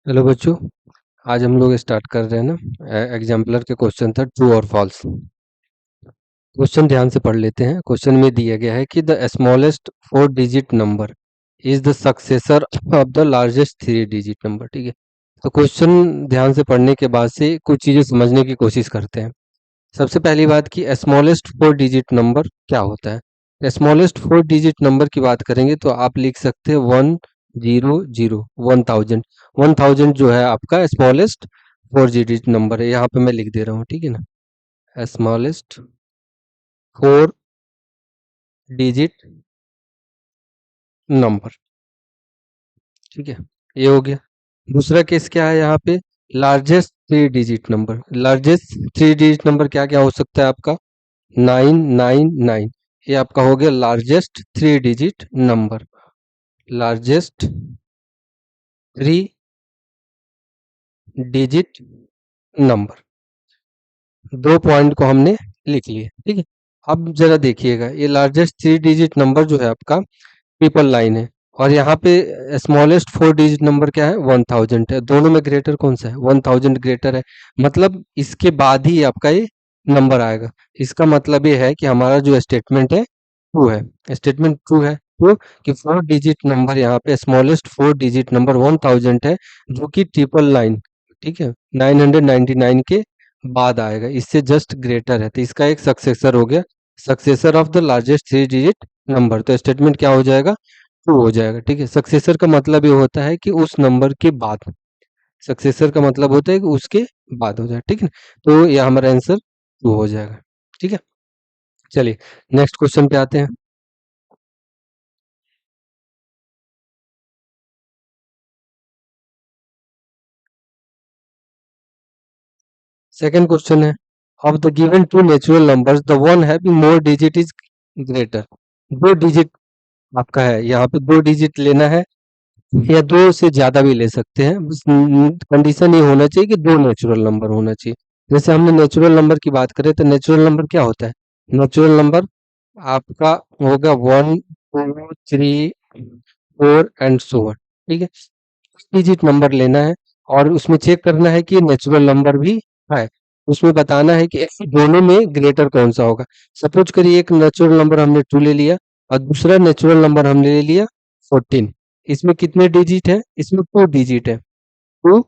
Hello बच्चों। आज हम लोग स्टार्ट कर रहे हैं ना। एग्जाम्पलर के क्वेश्चन था ट्रू और फॉल्स। क्वेश्चन ध्यान से पढ़ लेते हैं। क्वेश्चन में दिया गया है कि the smallest 4 digit number is the successor of the largest 3 digit number. ठीक है, तो क्वेश्चन ध्यान से पढ़ने के बाद से कुछ चीज़ें समझने की कोशिश करते हैं। सबसे पहली बात कि स्मॉलेस्ट 4 डिजिट नंबर क्या होता है। स्मॉलेस्ट 4 डिजिट नंबर की बात करेंगे तो आप लिख सकते हैं 100, 1000। 1000 जो है आपका स्मॉलेस्ट 4 डिजिट नंबर है। यहाँ पे मैं लिख दे रहा हूँ, ठीक है ना। स्मॉलेस्ट 4 डिजिट नंबर, ठीक है, ये हो गया। दूसरा केस क्या है यहाँ पे, largest 3 digit number. Largest 3 digit number क्या क्या हो सकता है आपका, 999। ये आपका हो गया largest 3 digit number. Largest 3 digit number, 2 point को हमने लिख लिए, ठीक है। अब जरा देखिएगा, ये लार्जेस्ट 3 डिजिट नंबर जो है आपका ट्रिपल लाइन है, और यहाँ पे स्मॉलेस्ट 4 डिजिट नंबर क्या है, 1000 है। दोनों में ग्रेटर कौन सा है, 1000 ग्रेटर है। मतलब इसके बाद ही आपका ये नंबर आएगा। इसका मतलब ये है कि हमारा जो स्टेटमेंट है ट्रू है। स्टेटमेंट ट्रू है, क्यों कि 4 डिजिट नंबर यहाँ पे स्मॉलेस्ट 4 डिजिट नंबर 1000 है, जो कि ट्रिपल लाइन, ठीक है, 999 के बाद आएगा, इससे जस्ट ग्रेटर है, तो इसका एक सक्सेसर हो गया, successor of the largest 3 digit number. तो स्टेटमेंट क्या हो जाएगा, ट्रू हो जाएगा, ठीक है। सक्सेसर का मतलब ये होता है कि उस नंबर के बाद, सक्सेसर का मतलब होता है कि उसके बाद हो जाए, ठीक है। तो ये हमारा आंसर ट्रू हो जाएगा, ठीक है। चलिए नेक्स्ट क्वेश्चन पे आते हैं। सेकंड क्वेश्चन है, of the given two natural numbers the one having more digit is greater. 2 digit आपका है, यहाँ पे 2 डिजिट लेना है, या 2 से ज्यादा भी ले सकते हैं, बस कंडीशन ये होना चाहिए कि 2 नेचुरल नंबर होना चाहिए। जैसे हमने नेचुरल नंबर की बात करें तो नेचुरल नंबर क्या होता है, नेचुरल नंबर आपका होगा 1 2 3 4 एंड सो ऑन, ठीक है। डिजिट नंबर लेना है और उसमें चेक करना है कि नेचुरल नंबर भी है, उसमें बताना है कि दोनों में ग्रेटर कौन सा होगा। सपोज करिए एक नेचुरल नंबर हमने 2 ले लिया और दूसरा नेचुरल नंबर हमने ले लिया 14। इसमें कितने डिजिट है, इसमें 2 डिजिट है, 2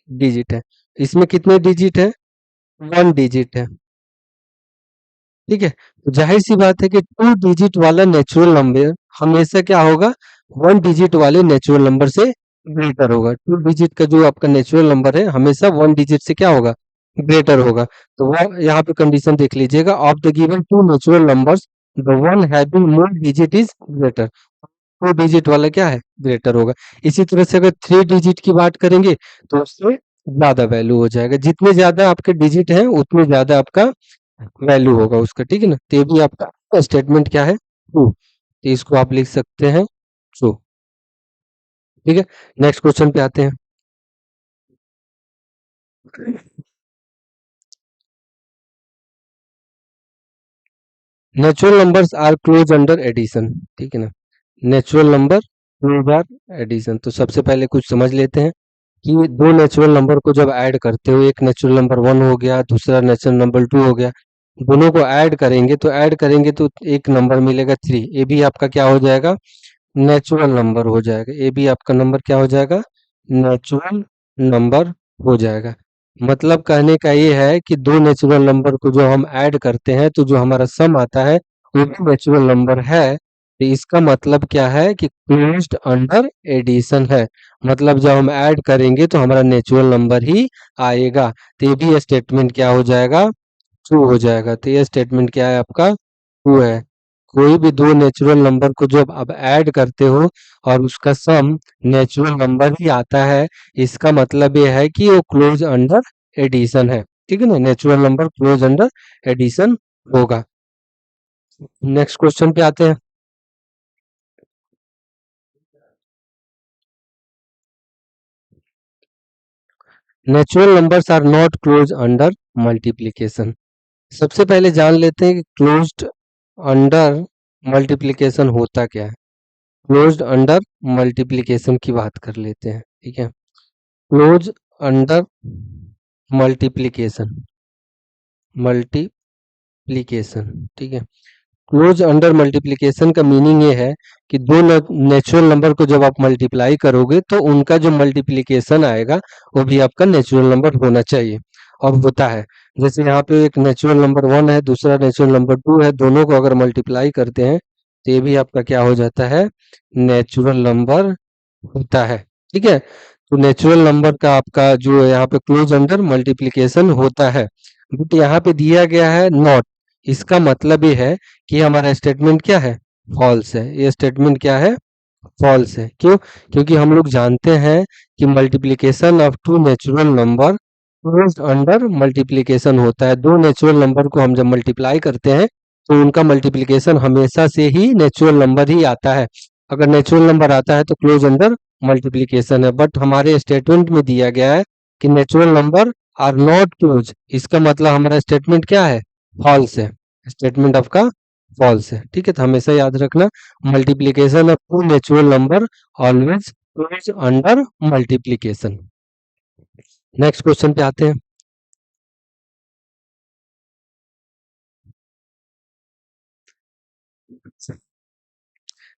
डिजिट है। इसमें कितने डिजिट है, 1 डिजिट है, ठीक है। तो जाहिर सी बात है कि 2 डिजिट वाला नेचुरल नंबर हमेशा क्या होगा, 1 डिजिट वाले नेचुरल नंबर से ग्रेटर होगा। 2 डिजिट का जो आपका नेचुरल नंबर है हमेशा 1 डिजिट से क्या होगा, ग्रेटर होगा। तो वो यहाँ पे कंडीशन देख लीजिएगा, of the given two natural numbers the one having more digit is greater. 2 digit वाला क्या है, ग्रेटर होगा। इसी तरह से अगर 3 डिजिट की बात करेंगे तो उससे ज्यादा वैल्यू हो जाएगा। जितने ज्यादा आपके डिजिट हैं उतने ज्यादा आपका वैल्यू होगा उसका, ठीक है ना। तो ये भी आपका स्टेटमेंट क्या है, ट्रू। तो इसको आप लिख सकते हैं ट्रू, ठीक है। नेक्स्ट क्वेश्चन पे आते हैं। Natural numbers are close under addition, ठीक है ना। Natural number close are addition, तो सबसे पहले कुछ समझ लेते हैं कि 2 नेचुरल नंबर को जब ऐड करते हो, एक नेचुरल नंबर 1 हो गया, दूसरा नेचुरल नंबर 2 हो गया, दोनों को ऐड करेंगे तो एक नंबर मिलेगा 3। ये भी आपका क्या हो जाएगा, नेचुरल नंबर हो जाएगा। ये भी आपका नंबर क्या हो जाएगा, नेचुरल नंबर हो जाएगा। मतलब कहने का ये है कि 2 नेचुरल नंबर को जो हम ऐड करते हैं तो जो हमारा सम आता है वो भी नेचुरल नंबर है। तो इसका मतलब क्या है कि क्लोज्ड अंडर एडिशन है। मतलब जब हम ऐड करेंगे तो हमारा नेचुरल नंबर ही आएगा। तो ये भी स्टेटमेंट क्या हो जाएगा, ट्रू हो जाएगा। तो ये स्टेटमेंट क्या है आपका, ट्रू है। कोई भी 2 नेचुरल नंबर को जब आप ऐड करते हो और उसका सम नेचुरल नंबर ही आता है, इसका मतलब ये है कि वो क्लोज अंडर एडिशन है, ठीक है ना। Natural number close under addition होगा। नेक्स्ट क्वेश्चन पे आते हैं। Natural numbers are not close under multiplication. सबसे पहले जान लेते हैं कि क्लोज्ड अंडर मल्टीप्लिकेशन होता क्या है। क्लोज्ड अंडर मल्टीप्लिकेशन की बात कर लेते हैं। ठीक है। क्लोज अंडर मल्टीप्लीकेशन, मल्टीप्लीकेशन, ठीक है। क्लोज अंडर मल्टीप्लिकेशन का मीनिंग ये है कि दो नेचुरल नंबर को जब आप मल्टीप्लाई करोगे तो उनका जो मल्टीप्लिकेशन आएगा वो भी आपका नेचुरल नंबर होना चाहिए, और होता है। जैसे यहाँ पे एक नेचुरल नंबर 1 है, दूसरा नेचुरल नंबर 2 है, दोनों को अगर मल्टीप्लाई करते हैं तो ये भी आपका क्या हो जाता है, नेचुरल नंबर होता है। ठीक है। तो नेचुरल नंबर का आपका जो यहाँ पे क्लोज अंडर मल्टीप्लिकेशन होता है, बट यहाँ पे दिया गया है नॉट। इसका मतलब ये है कि हमारा स्टेटमेंट क्या है, फॉल्स है। ये स्टेटमेंट क्या है, फॉल्स है। क्यों? क्योंकि हम लोग जानते हैं कि multiplication of two natural number closed under multiplication होता है। दो नेचुरल नंबर को हम जब मल्टीप्लाई करते हैं तो उनका मल्टीप्लिकेशन हमेशा से ही नेचुरल नंबर ही आता है। अगर नेचुरल नंबर आता है तो क्लोज अंडर मल्टीप्लिकेशन है, बट हमारे स्टेटमेंट में दिया गया है कि natural number are not close. इसका मतलब हमारा स्टेटमेंट क्या है, फॉल्स है। स्टेटमेंट आपका फॉल्स है। ठीक है। तो हमेशा याद रखना, multiplication of two natural number always close under multiplication. Next question पे आते हैं।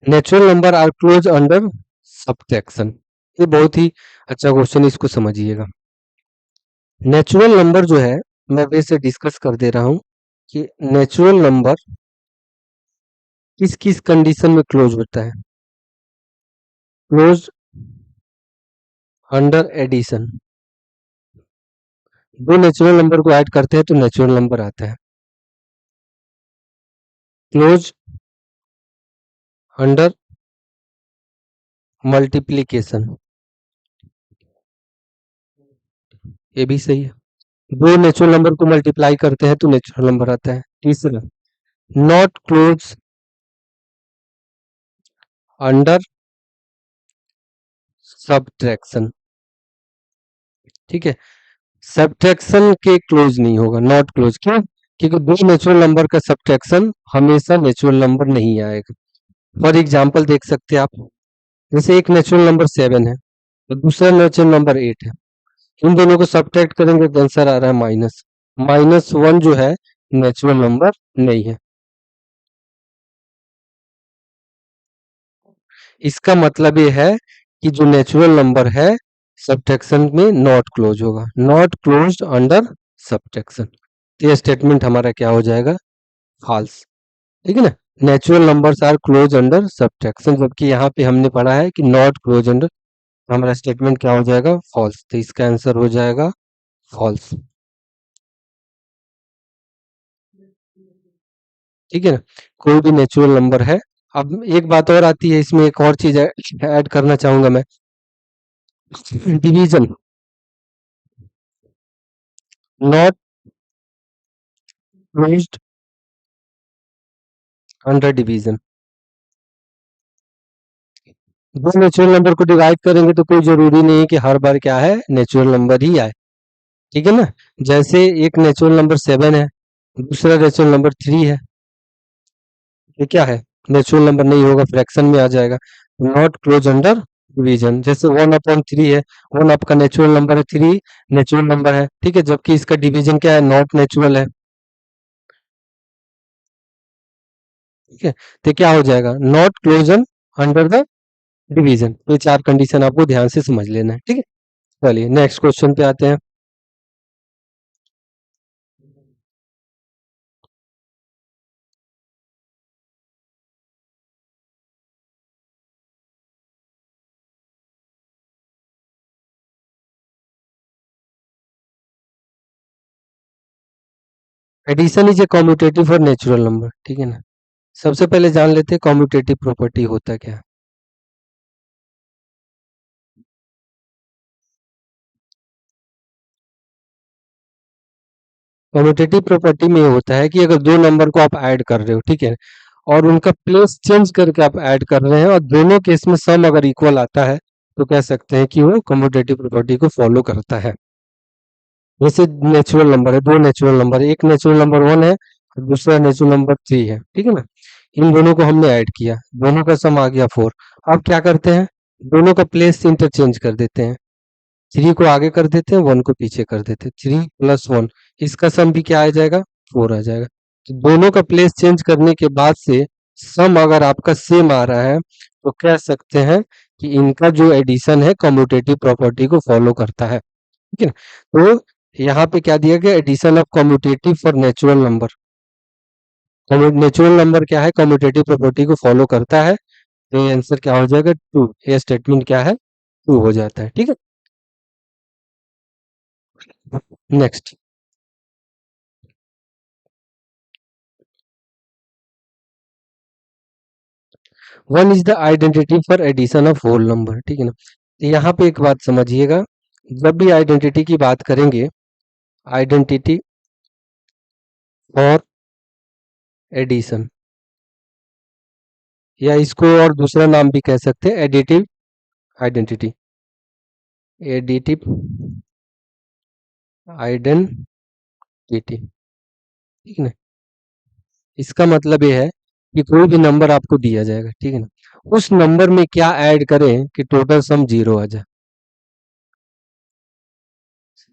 Natural number are close under subtraction. ये बहुत ही अच्छा क्वेश्चन, इसको समझिएगा। नेचुरल नंबर जो है, मैं वैसे डिस्कस कर दे रहा हूं कि नेचुरल नंबर किस किस कंडीशन में क्लोज होता है। क्लोज अंडर एडिशन, दो नेचुरल नंबर को ऐड करते हैं तो नेचुरल नंबर आता है। क्लोज अंडर मल्टीप्लिकेशन, ये भी सही है। दो नेचुरल नंबर को मल्टीप्लाई करते हैं तो नेचुरल नंबर आता है। तीसरा, नॉट क्लोज अंडर सब्ट्रैक्शन। ठीक है। सब्ट्रैक्शन के क्लोज नहीं होगा, नॉट क्लोज। क्यों? क्योंकि दो नेचुरल नंबर का सब्ट्रैक्शन हमेशा नेचुरल नंबर नहीं आएगा। फॉर एग्जाम्पल देख सकते हैं आप, जैसे एक नेचुरल नंबर 7 है तो दूसरा नेचुरल नंबर 8 है। इन दोनों को सब्ट्रैक्ट करेंगे तो आंसर आ रहा है माइनस। -1 जो है नेचुरल नंबर नहीं है। इसका मतलब ये है कि जो नेचुरल नंबर है सब्ट्रैक्शन में नॉट क्लोज होगा, नॉट क्लोज्ड अंडर सब्ट्रैक्शन। तो ये स्टेटमेंट हमारा क्या हो जाएगा, फॉल्स। ठीक है ना। Natural numbers are close under subtraction, जबकि यहाँ पे हमने पढ़ा है कि नॉट क्लोज अंडर, हमारा स्टेटमेंट क्या हो जाएगा, फॉल्स। तो इसका आंसर हो जाएगा फॉल्स। ठीक है ना। कोई भी नेचुरल नंबर है। अब एक बात और आती है इसमें, एक और चीज ऐड करना चाहूंगा मैं, division, not closed under division. दो नेचुरल नंबर को डिवाइड करेंगे तो कोई जरूरी नहीं है कि हर बार क्या है, नेचुरल नंबर ही आए। ठीक है ना। जैसे एक नेचुरल नंबर 7 है, दूसरा नेचुरल नंबर 3 है, ये क्या है, नेचुरल नंबर नहीं होगा, फ्रैक्शन में आ जाएगा। Not close under division. जैसे 1/3 है, 1 आपका नेचुरल नंबर है, 3 नेचुरल नंबर है। ठीक है। जबकि इसका डिवीजन क्या है, नॉट नेचुरल है। ठीक है। तो क्या हो जाएगा, नॉट क्लोजन अंडर द डिवीजन। ये चार कंडीशन आपको ध्यान से समझ लेना है। ठीक है। चलिए नेक्स्ट क्वेश्चन पे आते हैं। Addition is a commutative for natural number. ठीक है ना। सबसे पहले जान लेते हैं कॉम्यूटेटिव प्रॉपर्टी होता क्या है। कॉम्यूटेटिव प्रॉपर्टी में ये होता है कि अगर दो नंबर को आप ऐड कर रहे हो, ठीक है, और उनका प्लेस चेंज करके आप ऐड कर रहे हैं और दोनों केस में सम अगर इक्वल आता है तो कह सकते हैं कि वो कॉम्यूटेटिव प्रॉपर्टी को फॉलो करता है। जैसे नेचुरल नंबर है, दो नेचुरल नंबर है, एक नेचुरल नंबर 1 है और दूसरा नेचुरल नंबर 3 है। ठीक है ना। इन दोनों को हमने ऐड किया, दोनों का सम आ गया 4। अब क्या करते हैं, दोनों का प्लेस इंटरचेंज कर देते हैं, 3 को आगे कर देते हैं, 1 को पीछे कर देते हैं, 3 प्लस 1 इसका सम भी क्या आ जाएगा, 4 आ जाएगा। तो दोनों का प्लेस चेंज करने के बाद से सम अगर आपका सेम आ रहा है तो कह सकते हैं कि इनका जो एडिशन है कम्यूटेटिव प्रॉपर्टी को फॉलो करता है, ठीक है ना। तो यहाँ पे क्या दिया गया, addition of commutative for natural number. Natural number क्या है, कम्यूटेटिव प्रॉपर्टी को फॉलो करता है, तो ये आंसर क्या हो जाएगा, 2। ये स्टेटमेंट क्या है, 2 हो जाता है, ठीक है। Next, one is the identity for addition of whole number, ठीक है ना। तो यहाँ पे एक बात समझिएगा, जब भी आइडेंटिटी की बात करेंगे, आइडेंटिटी फॉर एडिशन, या इसको और दूसरा नाम भी कह सकते हैं एडिटिव आइडेंटिटी, एडिटिव आइडेंटिटी, ठीक है ना। इसका मतलब ये है कि कोई भी नंबर आपको दिया जाएगा, ठीक है ना, उस नंबर में क्या ऐड करें कि टोटल सम 0 आ जाए।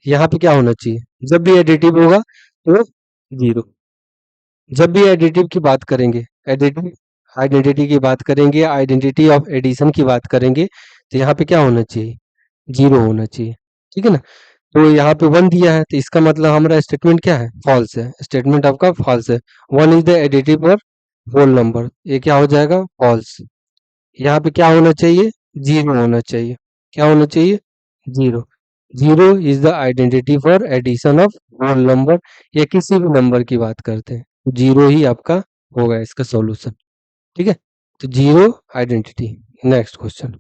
यहाँ पे क्या होना चाहिए, जब भी एडिटिव होगा तो 0, जब भी एडिटिव की बात करेंगे, एडिटिव आइडेंटिटी की बात करेंगे, आइडेंटिटी ऑफ एडिशन की बात करेंगे, तो यहाँ पे क्या होना चाहिए, 0 होना चाहिए, ठीक है ना। तो यहाँ पे 1 दिया है तो इसका मतलब हमारा स्टेटमेंट क्या है, फॉल्स है, स्टेटमेंट आपका फॉल्स है। 1 इज द एडिटिव और होल नंबर, ये क्या हो जाएगा, फॉल्स। यहाँ पे क्या होना चाहिए, 0 होना चाहिए, क्या होना चाहिए, 0। 0 is the identity for addition of whole number, या किसी भी नंबर की बात करते हैं, 0 ही आपका होगा इसका सॉल्यूशन, ठीक है। तो 0 identity. Next question,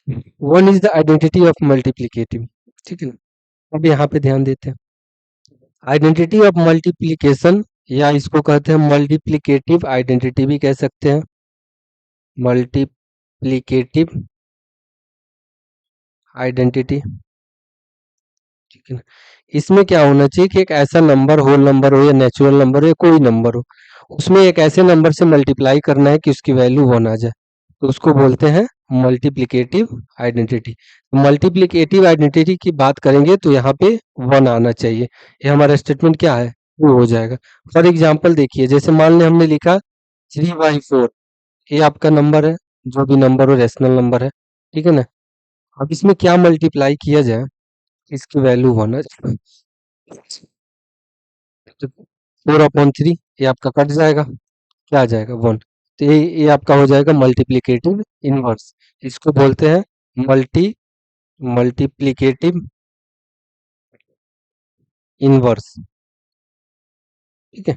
1 is the identity of multiplicative, ठीक है ना। अब यहाँ पे ध्यान देते हैं, आइडेंटिटी ऑफ मल्टीप्लिकेशन, या इसको कहते हैं मल्टीप्लिकेटिव आइडेंटिटी भी कह सकते हैं, मल्टीप्लिकेटिव आइडेंटिटी, ठीक है ना। इसमें क्या होना चाहिए कि एक ऐसा नंबर, होल नंबर हो या नेचुरल नंबर हो या कोई नंबर हो, उसमें एक ऐसे नंबर से मल्टीप्लाई करना है कि उसकी वैल्यू 1 आ जाए, तो उसको बोलते हैं मल्टीप्लिकेटिव आइडेंटिटी। मल्टीप्लिकेटिव आइडेंटिटी की बात करेंगे तो यहाँ पे 1 आना चाहिए, ये हमारा स्टेटमेंट क्या है, ट्रू हो जाएगा। फॉर एग्जाम्पल देखिए, जैसे मान लें हमने लिखा 3/4, ये आपका नंबर है, जो भी नंबर हो रेशनल नंबर है, ठीक है ना। अब इसमें क्या मल्टीप्लाई किया जाए, इसकी वैल्यू 1 है, तो 4/3 ये आपका कट जाएगा, क्या आ जाएगा, 1। तो ये आपका हो जाएगा मल्टीप्लिकेटिव इनवर्स, इसको बोलते हैं मल्टीप्लिकेटिव इनवर्स, ठीक है।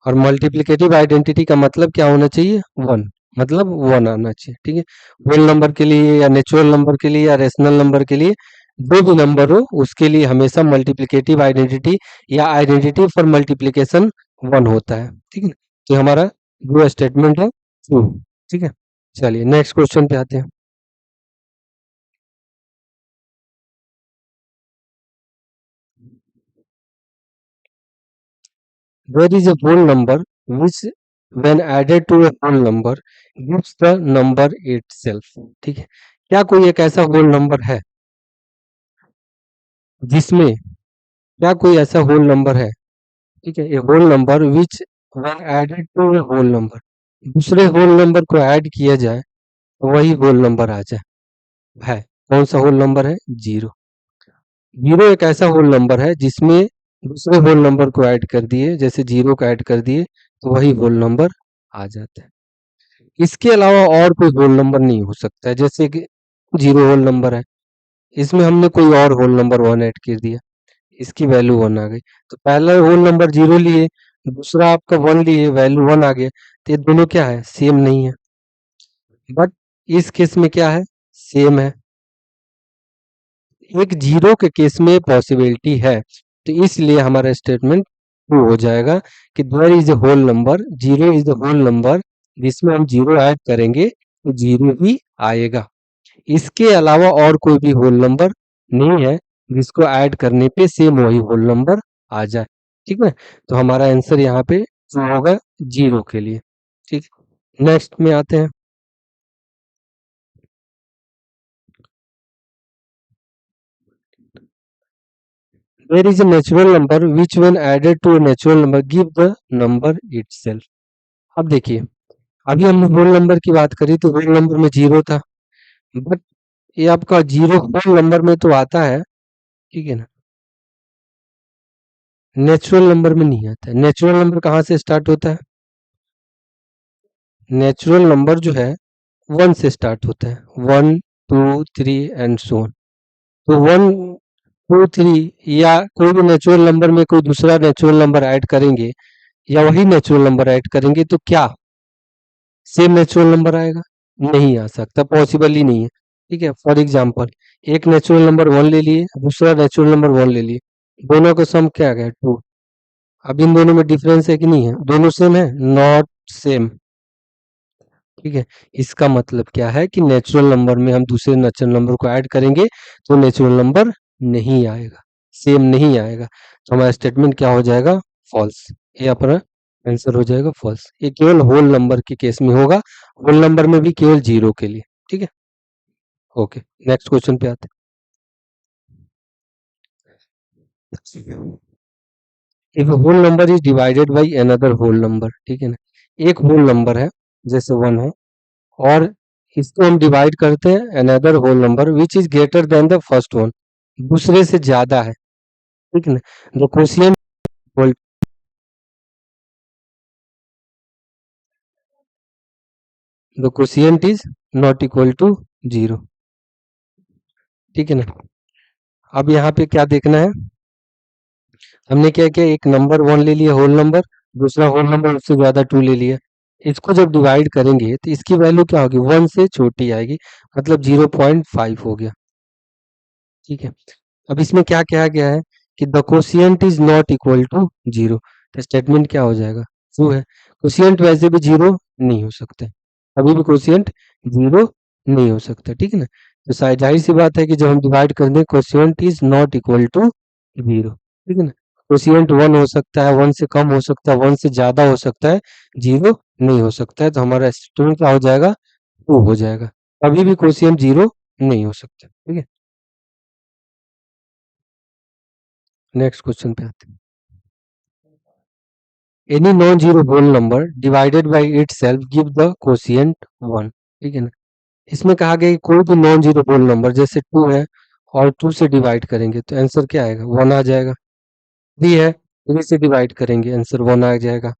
और मल्टीप्लिकेटिव आइडेंटिटी का मतलब क्या होना चाहिए, 1, मतलब 1 आना चाहिए, ठीक है। होल नंबर के लिए या नेचुरल नंबर के लिए या रेशनल नंबर के लिए, जो भी नंबर हो उसके लिए हमेशा मल्टीप्लिकेटिव आइडेंटिटी या आइडेंटिटी फॉर मल्टीप्लिकेशन 1 होता है, ठीक है। तो हमारा जो स्टेटमेंट है ट्रू, ठीक है। चलिए नेक्स्ट क्वेश्चन पे आते हैं, there is a whole number which when added to a whole number gives the number itself, ठीक है। क्या कोई एक ऐसा होल नंबर है जिसमें, क्या कोई ऐसा होल नंबर है, ठीक है, a whole number which when added to a whole number, दूसरे होल नंबर को ऐड किया जाए तो वही होल नंबर आ जाए, है कौन सा होल नंबर है, 0। 0 एक ऐसा होल नंबर है जिसमें दूसरे होल नंबर को ऐड कर दिए, जैसे 0 को ऐड कर दिए तो वही होल नंबर आ जाता है। इसके अलावा और कोई होल नंबर नहीं हो सकता है, जैसे कि 0 होल नंबर है, इसमें हमने कोई और होल नंबर 1 ऐड कर दिया, इसकी वैल्यू 1 आ गई, तो पहला होल नंबर 0 लिए, दूसरा आपका 1 लिए, वैल्यू 1 आ गया, तो ये दोनों क्या है, सेम नहीं है, बट इस केस में क्या है, सेम है। एक 0 के केस में पॉसिबिलिटी है, तो इसलिए हमारा स्टेटमेंट ट्रू हो जाएगा कि there is a whole number, 0 is the whole number, जिसमें हम 0 ऐड करेंगे तो 0 ही आएगा। इसके अलावा और कोई भी होल नंबर नहीं है जिसको ऐड करने पे सेम वही होल नंबर आ जाए, ठीक है। तो हमारा आंसर यहाँ पे जो होगा 0 के लिए, ठीक है। नेक्स्ट में आते हैं। There is a natural number which when added to a natural number give the number itself। अब देखिए, अभी हमने होल नंबर की बात करी तो होल नंबर में जीरो था, बट ये आपका जीरो होल नंबर में तो आता है, ठीक है ना, नेचुरल नंबर में नहीं आता है। नेचुरल नंबर कहाँ से स्टार्ट होता है? नेचुरल नंबर जो है वन से स्टार्ट होता है, one two three and so on. तो वन टू थ्री या कोई भी नेचुरल नंबर में कोई दूसरा नेचुरल नंबर ऐड करेंगे या वही नेचुरल नंबर ऐड करेंगे तो क्या सेम नेचुरल नंबर आएगा? नहीं आ सकता, पॉसिबल ही नहीं है। ठीक है, फॉर एग्जाम्पल एक नेचुरल नंबर वन ले लिए, दूसरा नेचुरल नंबर वन ले लिए, दोनों का सम क्या आ गया? टू। अब इन दोनों में डिफरेंस है कि नहीं है? दोनों सेम है? Not same. ठीक है, इसका मतलब क्या है कि नेचुरल नंबर में हम दूसरे नेचुरल नंबर को ऐड करेंगे तो नेचुरल नंबर नहीं आएगा, सेम नहीं आएगा, तो हमारा स्टेटमेंट क्या हो जाएगा? फॉल्स। ये अपना आंसर हो जाएगा फॉल्स। ये केवल होल नंबर के केस में होगा, होल नंबर में भी केवल जीरो के लिए। ठीक है, ओके, नेक्स्ट क्वेश्चन पे आते हैं। If whole number is divided by another whole number, ठीक है ना, एक होल नंबर है जैसे वन है और इसको हम डिवाइड करते हैं another whole number which is greater than the first one, दूसरे से ज्यादा है, ठीक है ना, the quotient the quotient is not equal to zero. ठीक है ना, अब यहाँ पे क्या देखना है, हमने क्या किया, एक नंबर वन ले लिया होल नंबर, दूसरा होल नंबर उससे ज्यादा टू ले लिया, इसको जब डिवाइड करेंगे तो इसकी वैल्यू क्या होगी? वन से छोटी आएगी, मतलब 0.5 हो गया। ठीक है, अब इसमें क्या कहा गया है कि the quotient is not equal to zero, तो स्टेटमेंट क्या हो जाएगा? ट्रू है। कोशिएंट वैसे भी जीरो नहीं हो सकता, अभी भी कोशिएंट जीरो नहीं हो सकता। ठीक है ना, तो जाहिर सी बात है कि जब हम डिवाइड कर दें quotient is not equal to zero. ठीक है ना, कोशिएंट वन हो सकता है, वन से कम हो सकता है, वन से ज्यादा हो सकता है, जीरो नहीं हो सकता है, तो हमारा स्टेटमेंट क्या हो जाएगा? ट्रू हो जाएगा। अभी भी कोशिएंट जीरो नहीं हो सकता। ठीक है, नेक्स्ट क्वेश्चन पे आते हैं। Any non zero whole number divided by itself give the quotient one. ठीक है ना, इसमें कहा गया कि कोई भी नॉन जीरो होल नंबर जैसे टू है और टू से डिवाइड करेंगे तो आंसर क्या आएगा? वन आ जाएगा। थ्री है, थ्री से डिवाइड करेंगे आंसर वन आ जाएगा।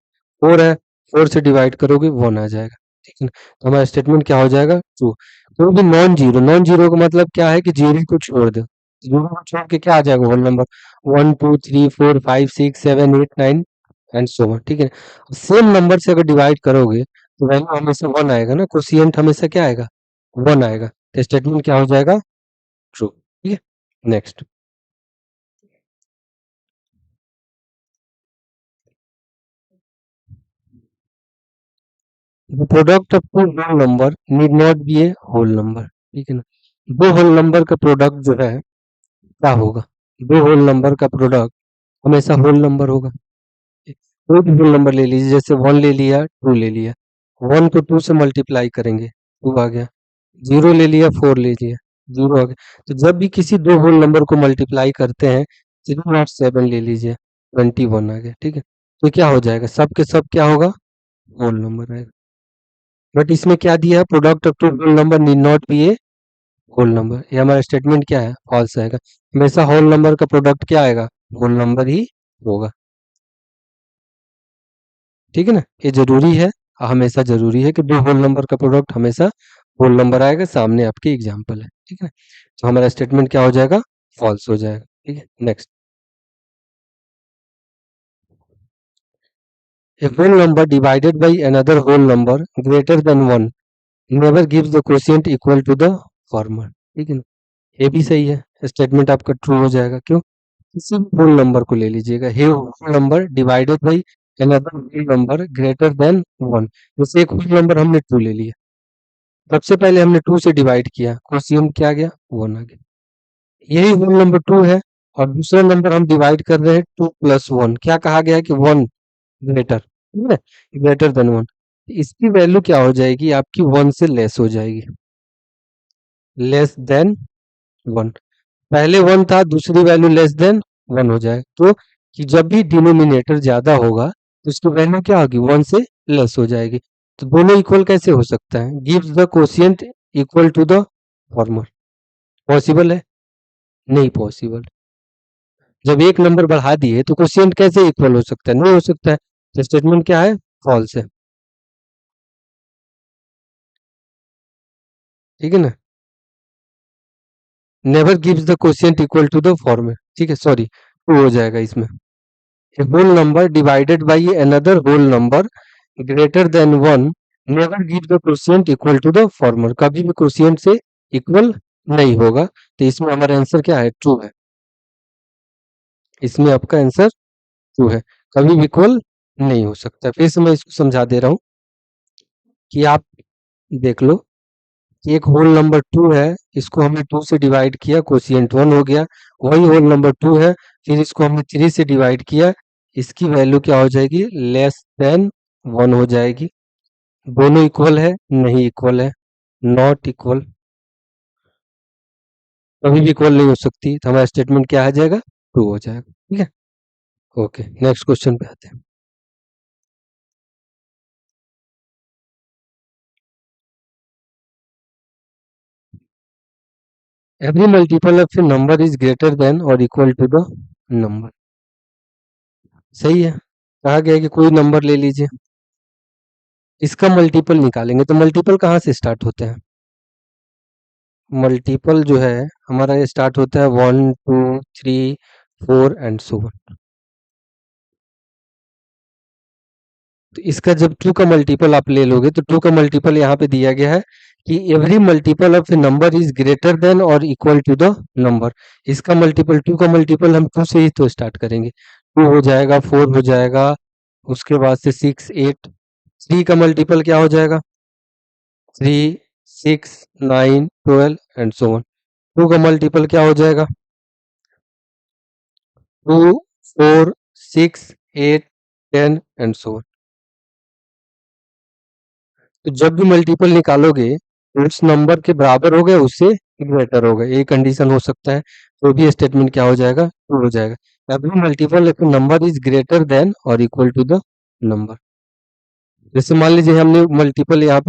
फोर है, फोर से डिवाइड करोगे वन आ जाएगा। ठीक है ना, तो हमारा स्टेटमेंट क्या हो जाएगा? ट्रू। कोई भी नॉन जीरो का मतलब क्या है कि जीरो को छोड़ दो, जीरो को छोड़ के क्या आ जाएगा? Whole number one two three four five six seven eight nine and so on. ठीक है, सेम नंबर से अगर डिवाइड करोगे तो वैल्यू हमेशा वन आएगा ना, कोशिएंट हमेशा क्या आएगा? वन आएगा, तो स्टेटमेंट क्या हो जाएगा? ट्रू। ठीक है, next. The product of two whole number need not be a whole number. ठीक है ना, दो होल नंबर का प्रोडक्ट जो है क्या होगा? दो होल नंबर का प्रोडक्ट हमेशा होल नंबर होगा। कोई भी होल नंबर ले लीजिए, जैसे वन ले लिया, टू ले लिया, वन को टू से मल्टीप्लाई करेंगे, टू आ गया, जीरो ले लिया, फोर ले लिया, जीरो आ गया। तो जब भी किसी दो होल नंबर को मल्टीप्लाई करते हैं, थ्री नॉट सेवन ले लीजिए, 21 आ गया। ठीक है, तो क्या हो जाएगा? सब के सब क्या होगा? होल नंबर आएगा। बट इसमें क्या दिया है? Product of two whole number need not be a whole number, ये हमारा स्टेटमेंट क्या है? फॉल्स आएगा। हमेशा होल नंबर का प्रोडक्ट क्या आएगा? होल नंबर ही होगा। ठीक है ना, ये जरूरी है, हमेशा जरूरी है कि दो होल नंबर का प्रोडक्ट हमेशा होल नंबर आएगा, सामने आपकी एग्जाम्पल है। ठीक है ना, तो हमारा स्टेटमेंट क्या हो जाएगा? फॉल्स हो जाएगा। ठीक है, next. A whole number divided by another whole number greater than one never gives the quotient equal to the former। ठीक है ना, ये भी सही है, स्टेटमेंट आपका ट्रू हो जाएगा। क्यों? किसी भी होल नंबर को ले लीजिएगा, a whole number divided by another whole number greater than one, जैसे एक होल नंबर हमने टू ले लिया, सबसे पहले हमने टू से डिवाइड किया, क्वोशिएंट क्या आ गया? वन आ गया। यही होल नंबर टू है और दूसरा नंबर हम डिवाइड कर रहे हैं टू प्लस वन, क्या कहा गया है कि वन ग्रेटर, ठीक है, ग्रेटर देन वन। इसकी वैल्यू क्या हो जाएगी आपकी 1 से लेस हो जाएगी, लेस देन 1। पहले 1 था, दूसरी वैल्यू लेस देन 1 हो जाए तो कि जब भी डिनोमिनेटर ज्यादा होगा तो उसकी वैल्यू क्या होगी, 1 से लेस हो जाएगी। तो दोनों इक्वल कैसे हो सकता है, gives the quotient equal to the former, possible है, नहीं पॉसिबल। जब एक नंबर बढ़ा दिए तो कोशिएंट कैसे इक्वल हो सकता है, नहीं हो सकता है। तो स्टेटमेंट क्या है, फॉल्स है, ठीक है ना। Never gives the quotient equal to the former, ठीक है, सॉरी, टू हो जाएगा इसमें। A whole number divided by another whole number greater than 1 never gives the quotient equal to the former, कभी भी quotient से इक्वल नहीं होगा। तो इसमें हमारा आंसर क्या है, ट्रू है। इसमें आपका आंसर ट्रू है, कभी भी इक्वल नहीं हो सकता। फिर से मैं इसको समझा दे रहा हूँ कि आप देख लो कि एक होल नंबर 2 है, इसको हमने 2 से डिवाइड किया, कोशिएंट 1 हो गया। वही होल नंबर 2 है, फिर इसको हमने 3 से डिवाइड किया, इसकी वैल्यू क्या हो जाएगी, लेस देन 1 हो जाएगी। दोनों इक्वल है, नहीं इक्वल है, नॉट इक्वल, कभी भी इक्वल नहीं हो सकती। तो हमारा स्टेटमेंट क्या आ जाएगा, ट्रू हो जाएगा, ठीक है। ओके, नेक्स्ट क्वेश्चन पे आते हैं। Every multiple of A number is greater then और इक्वल टू द नंबर, सही है। कहा गया है कि कोई नंबर ले लीजिए, इसका मल्टीपल निकालेंगे, तो मल्टीपल कहाँ से स्टार्ट होते हैं, मल्टीपल जो है हमारा ये स्टार्ट होता है 1 2 3 4 एंड सो ऑन। तो इसका जब 2 का मल्टीपल आप ले लोगे तो 2 का मल्टीपल यहाँ पे दिया गया है कि every multiple of A number is greater then और इक्वल टू द नंबर। इसका मल्टीपल 2 का मल्टीपल हम 2 से ही तो स्टार्ट करेंगे, 2 हो जाएगा, 4 हो जाएगा, उसके बाद से 6 8, 3 का मल्टीपल क्या हो जाएगा, 3 6 9 12 एंड सो ऑन। 2 का मल्टीपल क्या हो जाएगा, 2 4 6 8 10 एंड सो ऑन। तो जब भी मल्टीपल निकालोगे तो उस नंबर के बराबर हो गए, उससे ग्रेटर हो गए, ये कंडीशन हो सकता है। तो भी स्टेटमेंट क्या हो जाएगा, ट्रू हो जाएगा। Every multiple if number is greater then और इक्वल टू द नंबर। जैसे मान लीजिए हमने मल्टीपल यहाँ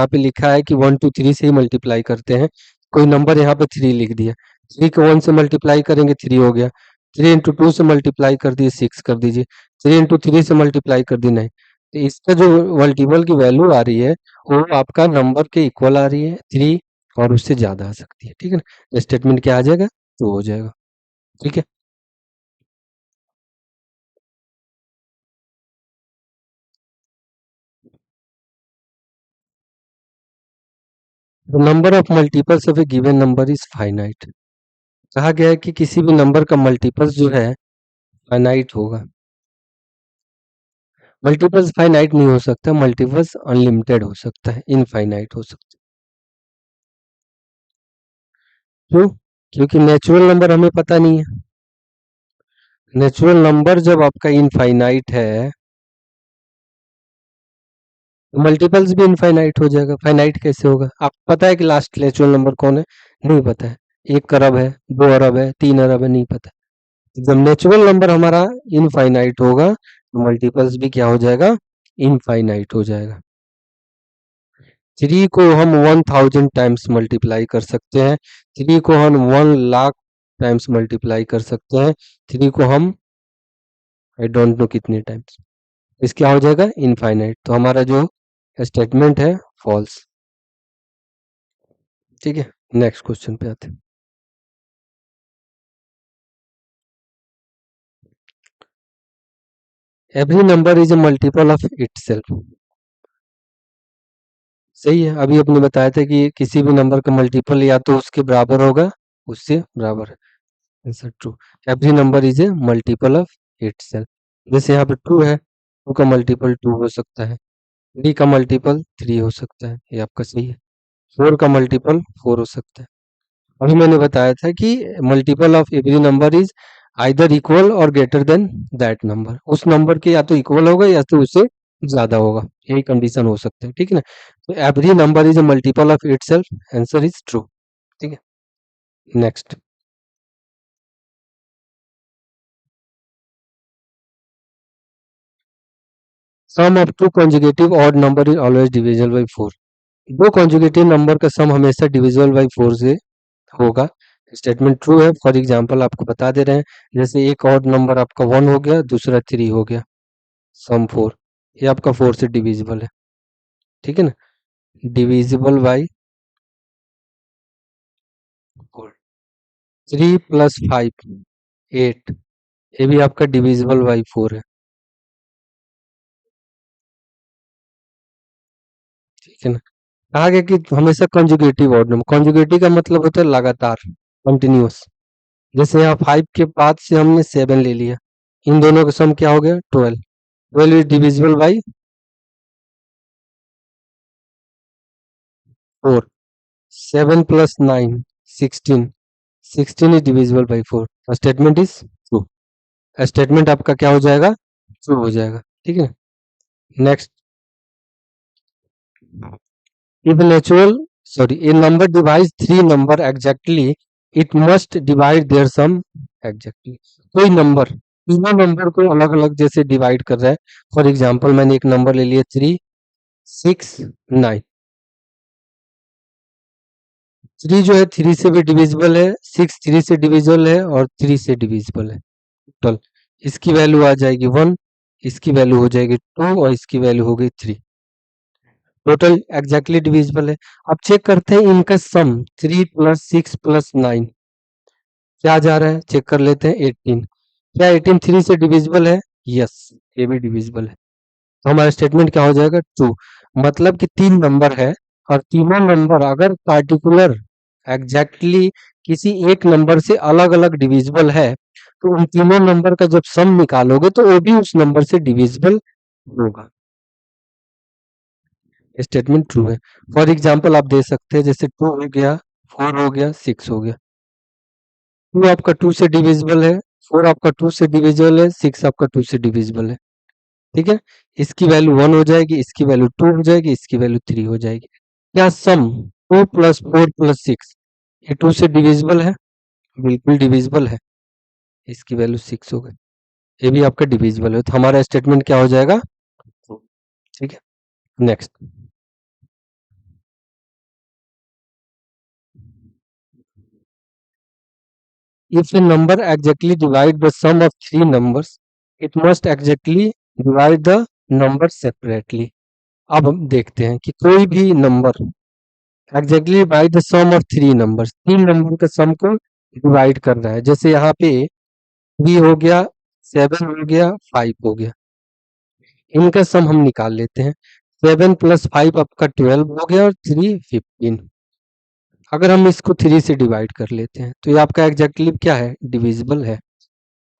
पे लिखा है कि 1 2 3 से ही मल्टीप्लाई करते हैं, कोई नंबर यहाँ पे 3 लिख दिया, 3 को 1 से मल्टीप्लाई करेंगे 3 हो गया, 3 इंटू 2 से मल्टीप्लाई कर दिए 6 कर दीजिए, 3 इंटू 3 से मल्टीप्लाई कर दी 9। तो इसका जो मल्टीपल की वैल्यू आ रही है वो आपका नंबर के इक्वल आ रही है 3 और उससे ज्यादा आ सकती है, ठीक है ना। स्टेटमेंट क्या आ जाएगा, तो हो जाएगा, ठीक है। The number of multiples of A given number is finite. कहा गया है कि किसी भी नंबर का मल्टीपल्स जो है फाइनाइट होगा। मल्टीपल्स फाइनाइट नहीं हो सकता, मल्टीपल्स अनलिमिटेड हो सकता है, इनफाइनाइट हो सकता है। क्यों, क्योंकि नेचुरल नंबर हमें पता नहीं है। नेचुरल नंबर जब आपका इनफाइनाइट है तो मल्टीपल्स भी इनफाइनाइट हो जाएगा। फाइनाइट कैसे होगा, आपको पता है कि लास्ट नेचुरल नंबर कौन है, नहीं पता है। 1 अरब है, 2 अरब है, 3 अरब है, नहीं पता। जब नेचुरल नंबर हमारा इनफाइनाइट होगा तो मल्टीपल्स भी क्या हो जाएगा, इनफाइनाइट हो जाएगा। 3 को हम 1000 टाइम्स मल्टीप्लाई कर सकते हैं, 3 को हम 1 लाख टाइम्स मल्टीप्लाई कर सकते हैं, 3 को हम आई डोंट नो कितने टाइम्स, इस क्या हो जाएगा, इनफाइनाइट। तो हमारा जो स्टेटमेंट है फॉल्स, ठीक है। नेक्स्ट क्वेश्चन पे आते हैं। Every number is a multiple of itself, सही है। अभी आपने बताया था कि किसी भी नंबर का मल्टीपल या तो उसके बराबर होगा, उससे बराबर है, answer true. Every number is a multiple of itself. जैसे यहाँ पे 2 है, 2 का मल्टीपल 2 हो सकता है, 3 का मल्टीपल 3 हो सकता है, ये आपका सही है। 4 का मल्टीपल 4 हो सकता है। अभी मैंने बताया था कि multiple of every number is either equal और ग्रेटर देन दैट नंबर, उस नंबर के या तो इक्वल होगा या तो उससे ज्यादा होगा, यही कंडीशन हो सकता है, ठीक है ना। तो every number is a multiple of itself, answer is true, ठीक है। Next, sum of two conjugative odd number is always divisible by 4। दो कॉन्जुगेटिव नंबर का सम हमेशा डिविजिबल बाई 4 से होगा। स्टेटमेंट ट्रू है। फॉर एग्जांपल आपको बता दे रहे हैं, जैसे एक ऑड नंबर आपका 1 हो गया, दूसरा 3 हो गया, सम 4, ये आपका 4 से डिविजिबल है, ठीक है ना। डिविजिबल बाई 4, 3 प्लस 5 8, ये भी आपका डिविजिबल बाई 4 है, ठीक है ना। कहा गया कि हमेशा कंजुगेटिव ऑड नंबर, कंजुगेटिव का मतलब होता है लगातार, कंटिन्यूअस। जैसे यहाँ 5 के बाद से हमने 7 ले लिया, इन दोनों का सम क्या हो गया 12, 12 is divisible by 4, 7 plus 9 16, 16 is divisible by 4, statement is true. Statement आपका क्या हो जाएगा, ट्रू हो जाएगा, ठीक है। Next, if natural sorry a number divides three number exactly, it must divide their sum exactly। कोई नंबर तीनों नंबर को अलग अलग जैसे डिवाइड कर रहा है, फॉर एग्जांपल मैंने एक नंबर ले लिया 3 6 9, 3 जो है 3 से भी डिविजिबल है, 6 3 से डिविजिबल है और 3 से डिविजिबल है। टोटल इसकी वैल्यू आ जाएगी 1, इसकी वैल्यू हो जाएगी 2 और इसकी वैल्यू हो गई 3, टोटल एग्जैक्टली डिविजिबल है। अब चेक करते हैं इनका सम, 3 प्लस 6 प्लस 9 क्या जा रहा है, चेक कर लेते हैं 18, क्या 18 3 से डिविजिबल है, यस ये भी डिविजिबल है। तो हमारा स्टेटमेंट क्या हो जाएगा, ट्रू। मतलब कि तीन नंबर है और तीनों नंबर अगर पार्टिकुलर एग्जैक्टली किसी एक नंबर से अलग अलग डिविजिबल है, तो उन तीनों नंबर का जब सम निकालोगे तो वो भी उस नंबर से डिविजिबल होगा। स्टेटमेंट ट्रू है। फॉर एग्जांपल आप दे सकते हैं, जैसे 2 हो गया, 4 हो गया, 6 हो गया। 2 आपका 2 से डिविजिबल है, 4 आपका 2 से डिविजिबल है, 6 आपका 2 से डिविजिबल है, ठीक है। इसकी वैल्यू 1 हो जाएगी, इसकी वैल्यू 2 हो जाएगी, इसकी वैल्यू 3 हो जाएगी। क्या सम 2 प्लस 4 प्लस 6 ये 2 से डिविजिबल है, बिल्कुल डिविजिबल है, इसकी वैल्यू 6 हो गई, ये भी आपका डिविजिबल है। तो हमारा स्टेटमेंट क्या हो जाएगा, ठीक है। Next, if a number exactly divide the sum of three numbers, it must exactly divide the number separately। अब हम देखते हैं कि कोई भी number exactly by the sum of three numbers, तीन नंबर के सम को डिवाइड कर रहा है। जैसे यहाँ पे 3 हो गया, 7 हो गया, 5 हो गया, इनका सम हम निकाल लेते हैं। 7 प्लस 5 आपका 12 हो गया और 3 15। अगर हम इसको 3 से डिवाइड कर लेते हैं तो ये आपका एग्जैक्टली क्या है, डिविजिबल है।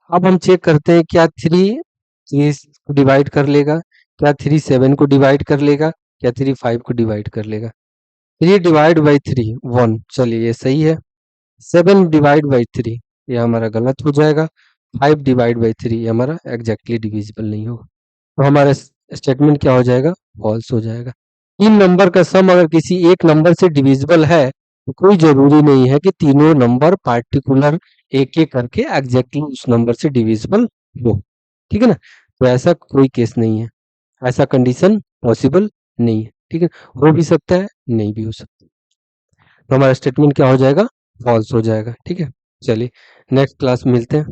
अब हम चेक करते हैं क्या 3 3 को डिवाइड कर लेगा, क्या 3 7 को डिवाइड कर लेगा, क्या 3 5 को डिवाइड कर लेगा। 3 डिवाइड बाई 3 1, चलिए ये सही है। 7 डिवाइड बाई 3 ये हमारा गलत हो जाएगा। 5 डिवाइड बाई 3 ये हमारा एग्जैक्टली डिविजिबल नहीं होगा। तो हमारा स्टेटमेंट क्या हो जाएगा, फॉल्स हो जाएगा। तीन नंबर का सम अगर किसी एक नंबर से डिविजिबल है तो कोई जरूरी नहीं है कि तीनों नंबर पार्टिकुलर एक एक करके एग्जैक्टली उस नंबर से डिविजिबल हो, ठीक है ना। तो ऐसा कोई केस नहीं है, ऐसा कंडीशन पॉसिबल नहीं है, ठीक है। हो भी सकता है, नहीं भी हो सकता। तो हमारा स्टेटमेंट क्या हो जाएगा, फॉल्स हो जाएगा, ठीक है। चलिए नेक्स्ट क्लास में मिलते हैं।